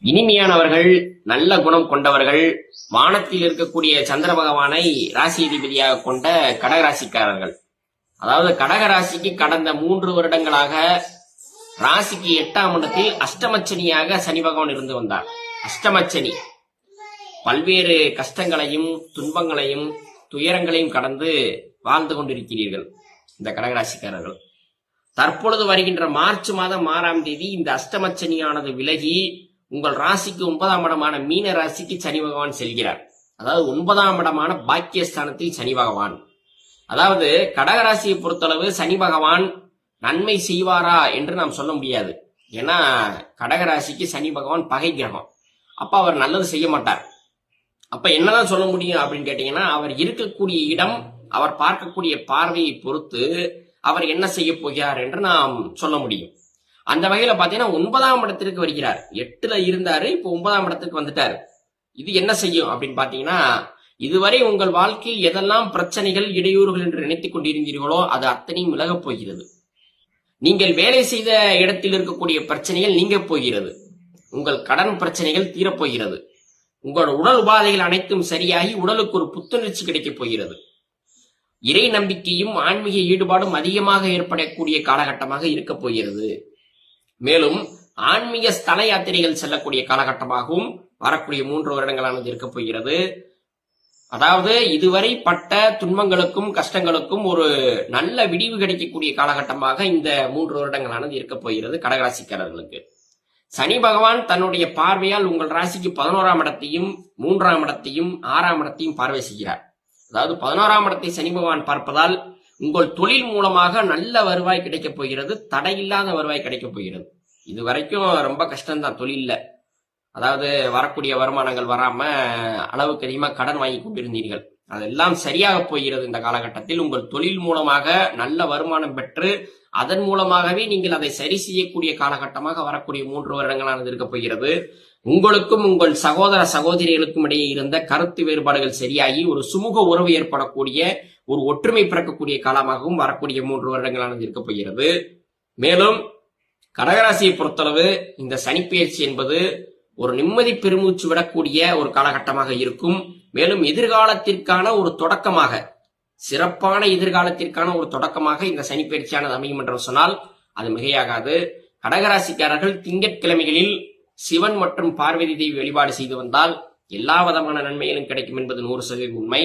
இனிமையானவர்கள், நல்ல குணம் கொண்டவர்கள், வானத்தில் இருக்கக்கூடிய சந்திர பகவானை ராசி அதிபதியாக கொண்ட கடகராசிக்காரர்கள். அதாவது கடகராசிக்கு கடந்த 3 வருடங்களாக ராசிக்கு 8ஆம் இடத்தில் அஷ்டமச்சனியாக சனி பகவான் இருந்து வந்தார். அஷ்டமச்சனி பல்வேறு கஷ்டங்களையும் துன்பங்களையும் துயரங்களையும் கடந்து வாழ்ந்து கொண்டிருக்கிறீர்கள் இந்த கடகராசிக்காரர்கள். தற்பொழுது வருகின்ற மார்ச் மாதம் 6ஆம் தேதி இந்த அஷ்டமச்சனியானது விலகி உங்கள் ராசிக்கு 9ஆம் இடமான மீன ராசிக்கு சனி பகவான் செல்கிறார். அதாவது 9ஆம் இடமான பாக்கியஸ்தானத்தில் சனி பகவான். அதாவது கடகராசியை பொறுத்தளவு சனி பகவான் நன்மை செய்வாரா என்று நாம் சொல்ல முடியாது. ஏன்னா கடகராசிக்கு சனி பகவான் பகை கிரகம். அப்ப அவர் நல்லது செய்ய மாட்டார். அப்ப என்னதான் சொல்ல முடியும் அப்படின்னு கேட்டீங்கன்னா, அவர் இருக்கக்கூடிய இடம், அவர் பார்க்கக்கூடிய பார்வையை பொறுத்து அவர் என்ன செய்ய போகிறார் என்று நாம் சொல்ல முடியும். அந்த வகையில பாத்தீங்கன்னா 9ஆம் இடத்திற்கு வருகிறார். 8ல இருந்தாரு, இப்ப 9ஆம் இடத்துக்கு வந்துட்டாரு. இது என்ன செய்யும் அப்படின்னு பாத்தீங்கன்னா, இதுவரை உங்கள் வாழ்க்கையில் எதெல்லாம் பிரச்சனைகள் இடையூறுகள் என்று நினைத்துக் கொண்டிருந்தீர்களோ அது அத்தனையும் விலகப் போகிறது. நீங்கள் வேலை செய்த இடத்தில் இருக்கக்கூடிய பிரச்சனைகள் நீங்க போகிறது. உங்கள் கடன் பிரச்சனைகள் தீரப்போகிறது. உங்களோட உடல் உபாதைகள் அனைத்தும் சரியாகி உடலுக்கு ஒரு புத்துணர்ச்சி கிடைக்கப் போகிறது. இறை நம்பிக்கையும் ஆன்மீக ஈடுபாடும் அதிகமாக ஏற்படக்கூடிய காலகட்டமாக இருக்க போகிறது. மேலும் ஆன்மீக ஸ்தல யாத்திரைகள் செல்லக்கூடிய காலகட்டமாகவும் வரக்கூடிய 3 வருடங்களானது இருக்க போகிறது. அதாவது இதுவரை பட்ட துன்பங்களுக்கும் கஷ்டங்களுக்கும் ஒரு நல்ல விடிவு கிடைக்கக்கூடிய காலகட்டமாக இந்த 3 வருடங்களானது இருக்க போகிறது கடகராசிக்காரர்களுக்கு. சனி பகவான் தன்னுடைய பார்வையால் உங்கள் ராசிக்கு 11ஆம் இடத்தையும் 3ஆம் இடத்தையும் 6ஆம் இடத்தையும் பார்வை செய்கிறார். அதாவது 11ஆம் இடத்தை சனி பகவான் பார்ப்பதால் உங்கள் தொழில் மூலமாக நல்ல வருவாய் கிடைக்கப் போகிறது. தடையில்லாத வருவாய் கிடைக்கப் போகிறது. இது வரைக்கும் ரொம்ப கஷ்டம்தான் தொழில்ல. அதாவது வரக்கூடிய வருமானங்கள் வராம அளவுக்கு அதிகமாக கடன் வாங்கி கொண்டிருந்தீர்கள். அதெல்லாம் சரியாக போகிறது. இந்த காலகட்டத்தில் உங்கள் தொழில் மூலமாக நல்ல வருமானம் பெற்று அதன் மூலமாகவே நீங்கள் அதை சரி செய்யக்கூடிய காலகட்டமாக வரக்கூடிய 3 வருடங்களானது இருக்க போகிறது. உங்களுக்கும் உங்கள் சகோதர சகோதரிகளுக்கும் இடையே இருந்த கருத்து வேறுபாடுகள் சரியாகி ஒரு சுமூக உறவு ஏற்படக்கூடிய ஒரு ஒற்றுமை பிறக்கக்கூடிய காலமாகவும் வரக்கூடிய 3 வருடங்களானது இருக்க போகிறது. மேலும் கடகராசியை பொறுத்தளவு இந்த சனிப்பெயர்ச்சி என்பது ஒரு நிம்மதி பெருமூச்சு விடக்கூடிய ஒரு காலகட்டமாக இருக்கும். மேலும் எதிர்காலத்திற்கான ஒரு தொடக்கமாக, சிறப்பான எதிர்காலத்திற்கான ஒரு தொடக்கமாக இந்த சனிப்பெயர்ச்சியானது அமையும் என்று சொன்னால் அது மிகையாகாது. கடகராசிக்காரர்கள் திங்கட்கிழமைகளில் சிவன் மற்றும் பார்வதி தேவி வழிபாடு செய்து வந்தால் எல்லா விதமான நன்மைகளும் கிடைக்கும் என்பது 100% உண்மை.